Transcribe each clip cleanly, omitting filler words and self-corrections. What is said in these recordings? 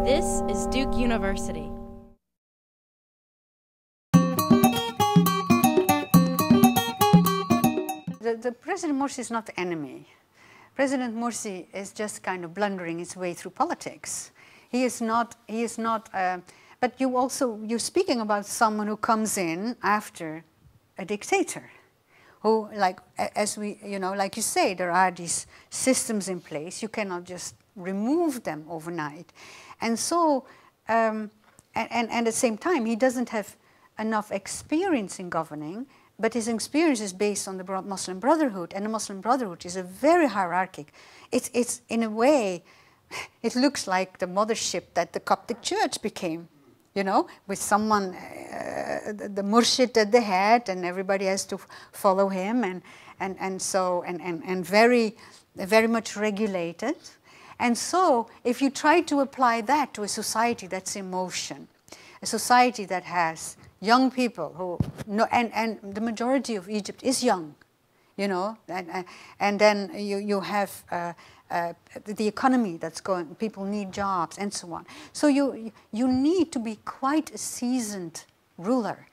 This is Duke University. The President Morsi is not the enemy. President Morsi is just kind of blundering his way through politics. He is not, but you're speaking about someone who comes in after a dictator, who, like, like you say, there are these systems in place. You cannot just remove them overnight. And so, and at the same time, he doesn't have enough experience in governing, but his experience is based on the Muslim Brotherhood, and the Muslim Brotherhood is a very hierarchic. It's in a way, it looks like the mothership that the Coptic Church became, with someone, the murshid at the head, and everybody has to follow him, and very much regulated. And so, if you try to apply that to a society that's in motion, a society that has young people who, and the majority of Egypt is young, and then you have the economy that's going, people need jobs and so on. So you need to be quite a seasoned ruler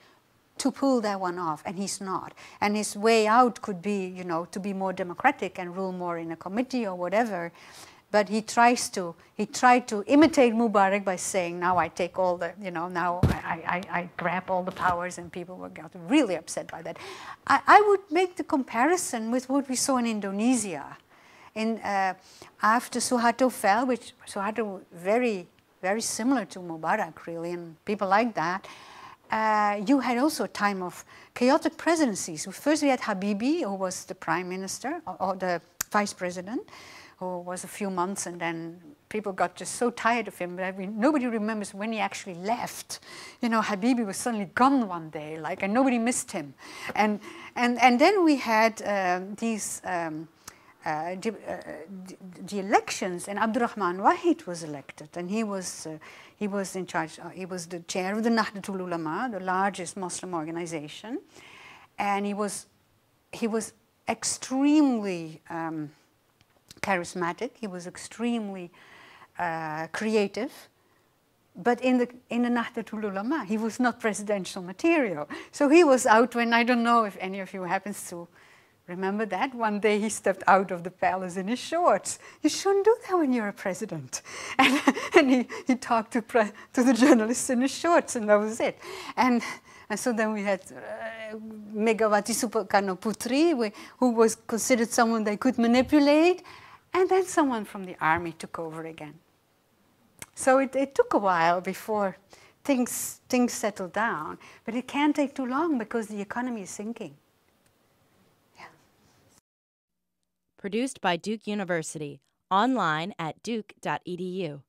to pull that one off, and he's not. And his way out could be, to be more democratic and rule more in a committee or whatever. But he tried to imitate Mubarak by saying, now I take all the, now I grab all the powers, and people got really upset by that. I would make the comparison with what we saw in Indonesia. After Suharto fell, which Suharto very, very similar to Mubarak really, and people like that, you had also a time of chaotic presidencies. First we had Habibie, who was the prime minister, or the vice president, who was a few months, and then people got just so tired of him that nobody remembers when he actually left. Habibie was suddenly gone one day, and nobody missed him. And then we had the elections, and Abdurrahman Wahid was elected, and he was in charge. He was the chair of the Nahdlatul Ulama, the largest Muslim organization, and he was extremely charismatic. He was extremely creative, but in the Nahdlatul Ulama, he was not presidential material. So he was out when, I don't know if any of you happens to remember that. One day he stepped out of the palace in his shorts. You shouldn't do that when you're a president. And he talked to the journalists in his shorts, and that was it. And so then we had Megawati Sukarno Putri, who was considered someone they could manipulate, and then someone from the army took over again. So it took a while before things settled down, but it can't take too long because the economy is sinking. Produced by Duke University, online at duke.edu.